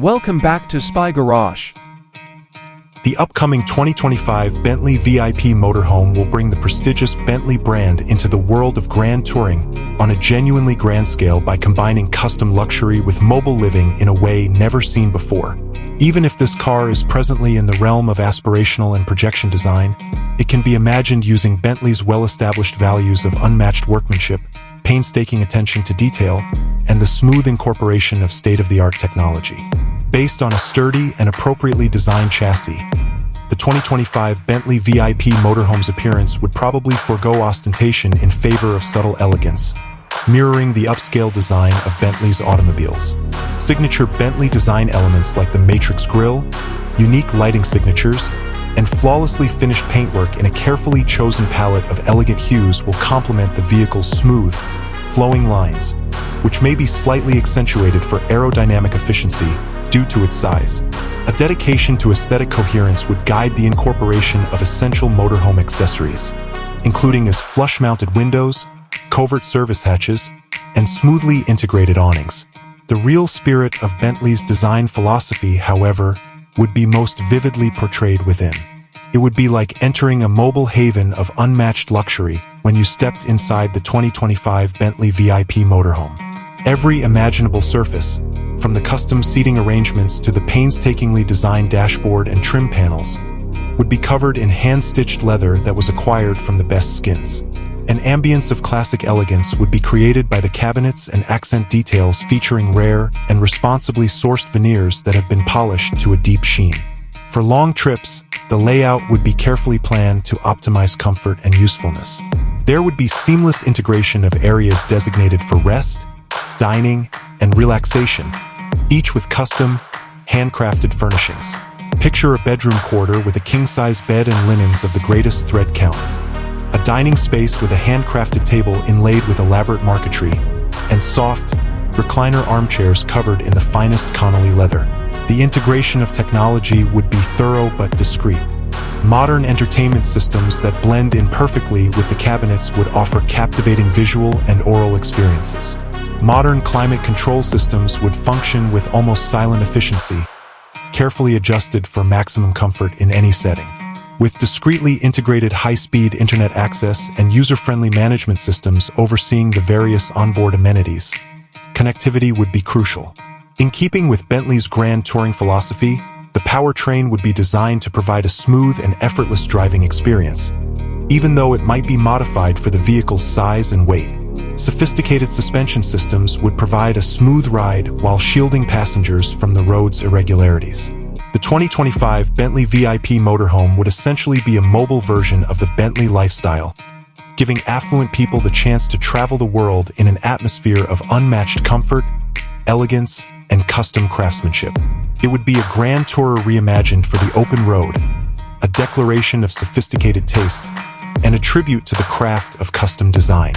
Welcome back to Spy Garage. The upcoming 2025 Bentley VIP Motorhome will bring the prestigious Bentley brand into the world of grand touring on a genuinely grand scale by combining custom luxury with mobile living in a way never seen before. Even if this car is presently in the realm of aspirational and projection design, it can be imagined using Bentley's well-established values of unmatched workmanship, painstaking attention to detail, and the smooth incorporation of state-of-the-art technology. Based on a sturdy and appropriately designed chassis, the 2025 Bentley VIP Motorhome's appearance would probably forgo ostentation in favor of subtle elegance, mirroring the upscale design of Bentley's automobiles. Signature Bentley design elements like the matrix grille, unique lighting signatures, and flawlessly finished paintwork in a carefully chosen palette of elegant hues will complement the vehicle's smooth, flowing lines, which may be slightly accentuated for aerodynamic efficiency due to its size. A dedication to aesthetic coherence would guide the incorporation of essential motorhome accessories, including as flush-mounted windows, covert service hatches, and smoothly integrated awnings. The real spirit of Bentley's design philosophy, however, would be most vividly portrayed within. It would be like entering a mobile haven of unmatched luxury when you stepped inside the 2025 Bentley VIP Motorhome. Every imaginable surface, from the custom seating arrangements to the painstakingly designed dashboard and trim panels, would be covered in hand-stitched leather that was acquired from the best skins. An ambience of classic elegance would be created by the cabinets and accent details featuring rare and responsibly sourced veneers that have been polished to a deep sheen. For long trips, the layout would be carefully planned to optimize comfort and usefulness. There would be seamless integration of areas designated for rest, dining, and relaxation, each with custom, handcrafted furnishings. Picture a bedroom quarter with a king-size bed and linens of the greatest thread count, a dining space with a handcrafted table inlaid with elaborate marquetry, and soft, recliner armchairs covered in the finest Connolly leather. The integration of technology would be thorough but discreet. Modern entertainment systems that blend in perfectly with the cabinets would offer captivating visual and aural experiences. Modern climate control systems would function with almost silent efficiency, carefully adjusted for maximum comfort in any setting. With discreetly integrated high-speed internet access and user-friendly management systems overseeing the various onboard amenities, connectivity would be crucial. In keeping with Bentley's grand touring philosophy, the powertrain would be designed to provide a smooth and effortless driving experience, even though it might be modified for the vehicle's size and weight. Sophisticated suspension systems would provide a smooth ride while shielding passengers from the road's irregularities. The 2025 Bentley VIP Motorhome would essentially be a mobile version of the Bentley lifestyle, giving affluent people the chance to travel the world in an atmosphere of unmatched comfort, elegance, and custom craftsmanship. It would be a grand tourer reimagined for the open road, a declaration of sophisticated taste, and a tribute to the craft of custom design.